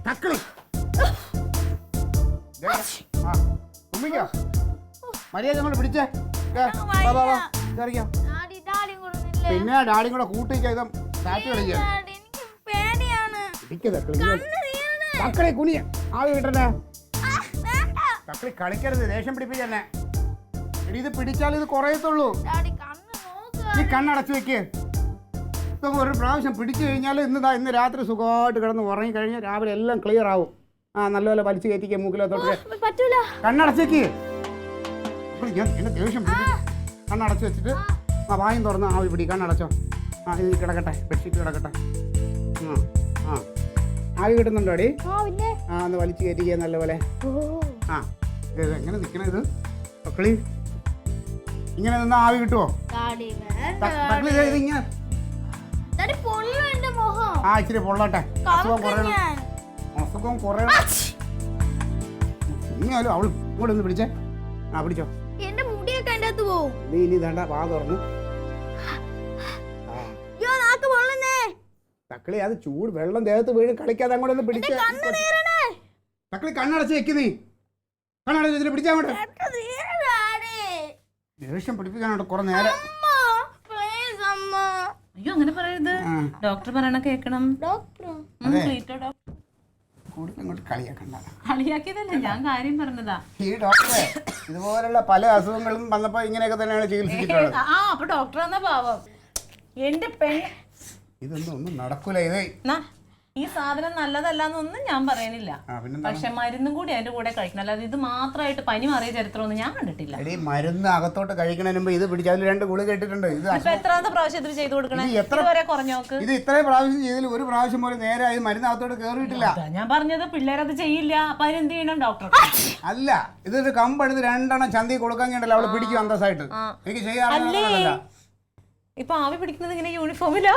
തക്കളി ഉമ്മിക്കോ മര്യാദ നമ്മൾ പിടിച്ചേ പിന്നെ ഡാഡിയും കൂടെ കൂട്ടിക്കോ സാറ്റ് കളിക്കാം തക്കളി കുനിയ ആവി കിട്ടണേ തക്കളി കളിക്കരുത് ദേഷ്യം പിടിപ്പിക്കന്നെ എടി ഇത് പിടിച്ചാൽ ഇത് കുറയത്തുള്ളൂ നീ കണ്ണടച്ചു വെക്ക് ഇതൊക്കെ ഒരു പ്രാവശ്യം പിടിച്ചു കഴിഞ്ഞാൽ ഇന്ന് രാത്രി സുഖമായിട്ട് കിടന്ന് ഉറങ്ങിക്കഴിഞ്ഞാൽ രാവിലെ എല്ലാം ക്ലിയർ ആവും നല്ലപോലെ വലിച്ചു കയറ്റിക്കുക മൂക്കിലോത്തോട്ട് കണ്ണടച്ചേക്ക് എന്നെ ദേഷ്യം കണ്ണടച്ചു വെച്ചിട്ട് വായും തുറന്ന് ആവി പിടി കണ്ണടച്ചോ ഇത് കിടക്കട്ടെ ബെഡ്ഷീറ്റ് കിടക്കട്ടെ ആവി കിട്ടുന്നുണ്ടോ അടി ഒന്ന് വലിച്ചു കയറ്റിക്കുക നല്ലപോലെ ഇത് എങ്ങനെ നിൽക്കണേ ഇത് മക്കളി ഇങ്ങനെ നിന്നാ ആവി കിട്ടുമോ ഇതിങ്ങനെ ഇച്ചിരി പൊള്ളട്ടെ അസുഖം കുറയണം ഇനിയാലും അവൾ ഇങ്ങോട്ട് ഒന്ന് പിടിച്ചേ പിടിച്ചോ നീ ഇനി വേണ്ട വാ തുറന്നു തക്കളി അത് ചൂട് വെള്ളം ദേഹത്ത് വീഴും കളിക്കാതെ അങ്ങോട്ട് ഒന്ന് പിടിച്ചേ തക്കളി കണ്ണടച്ച് വെക്ക് നീ കണ്ണടച്ച് വെച്ചിട്ട് പിടിച്ചാ അങ്ങോട്ട് ദേഷ്യം പിടിപ്പിക്കാനോട്ട് കുറെ നേരം അയ്യോ അങ്ങനെ പറയരുത് ഡോക്ടർ പറയണ കേക്കണം കളിയാക്കിയതല്ല ഞാൻ കാര്യം പറഞ്ഞതാ ഈ ഡോക്ടറെ ഇതുപോലുള്ള പല അസുഖങ്ങളും വന്നപ്പോ ഇങ്ങനെയൊക്കെ തന്നെയാണ് ചികിത്സിച്ചിട്ടുള്ളത് അപ്പൊ ഡോക്ടർ വന്ന പാവം എന്റെ ഇതൊന്നും ഒന്നും നടക്കൂല ഇതേ ഈ സാധനം നല്ലതല്ലാന്നൊന്നും ഞാൻ പറയണില്ല പക്ഷെ മരുന്നും കൂടി അതിന്റെ കൂടെ കഴിക്കണം അല്ലാതെ ഇത് മാത്രമായിട്ട് പനി മാറിയ ചരിത്രമൊന്നും ഞാൻ കണ്ടിട്ടില്ല മരുന്ന് അകത്തോട്ട് കഴിക്കണതിന് മുമ്പ് ഇത് പിടിച്ചാൽ 2 ഗുളിക കേട്ടിട്ടുണ്ട് ഇത് എത്രാമത്തെ പ്രാവശ്യം ഇത് ചെയ്തു കൊടുക്കണേ ഇതുവരെ കുറഞ്ഞോക്ക് ഇത് ഇത്രയും പ്രാവശ്യം ചെയ്തതിൽ ഒരു പ്രാവശ്യം പോലും നേരെ ഇത് മരുന്ന് അകത്തോട്ട് കയറിയിട്ടില്ല ഞാൻ പറഞ്ഞത് പിള്ളേരത് ചെയ്യില്ല അപ്പൊ അതിനെന്ത് ചെയ്യണം ഡോക്ടർ അല്ല ഇതൊരു കമ്പെടുത്ത് 2 എണ്ണം ചന്തി കൊടുക്കാൻ കണ്ടല്ലോ അവള് പിടിക്കും അന്തസ്സായിട്ട് എനിക്ക് ചെയ്യാറില്ല ഇപ്പൊ ആവി പിടിക്കുന്നത് ഇങ്ങനെ യൂണിഫോമിലാ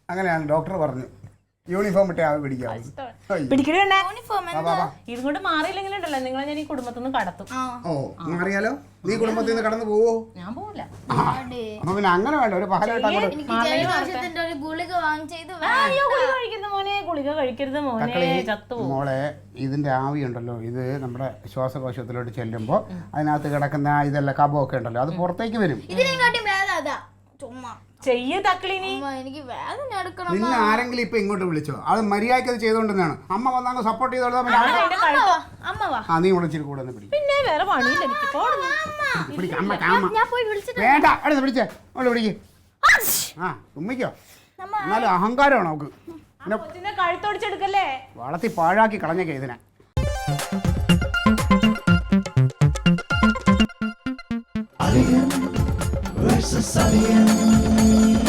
അങ്ങനെയാണ് ഡോക്ടർ പറഞ്ഞു യൂണിഫോം ഇട്ടേ ആവി പിടിക്കാം ഇതുകൊണ്ട് മാറിയില്ലെങ്കിലുണ്ടല്ലോ നിങ്ങളെ ഞാൻ ഈ കുടുംബത്തിൽ നിന്ന് കടത്തും മാറിയാലോ നീ കുടുംബത്തിൽ നിന്ന് കടന്നു പോവോ ഞാൻ പോവില്ല അപ്പൊ പിന്നെ അങ്ങനെ വേണ്ട ഒരു ഗുളിക കഴിക്കരുത് മോനെ മോളെ ഇതിന്റെ ആവി ഉണ്ടല്ലോ ഇത് നമ്മുടെ ശ്വാസകോശത്തിലോട്ട് ചെല്ലുമ്പോ അതിനകത്ത് കിടക്കുന്ന ഇതെല്ലാം കബമൊക്കെ ഉണ്ടല്ലോ അത് പുറത്തേക്ക് വരും നിന്നെ ആരെങ്കിലും ഇപ്പൊ ഇങ്ങോട്ട് വിളിച്ചോ അത് മര്യാദയ്ക്ക് അത് ചെയ്തോണ്ടെന്നാണ് അമ്മ വന്നാൽ സപ്പോർട്ട് ചെയ്തോളൂ നീ വിളിച്ചിട്ട് കൂടെ വേണ്ട അടുത്ത് പിടിച്ചേ അവള് പിടിക്ക് ഉമ്മയ്ക്കോ എന്നാലും അഹങ്കാരമാണ് അവക്ക് കഴുത്തോടിച്ചെടുക്കല്ലേ വളർത്തി പാഴാക്കി കളഞ്ഞേക്കെ ഇതിനെ Versus Alien.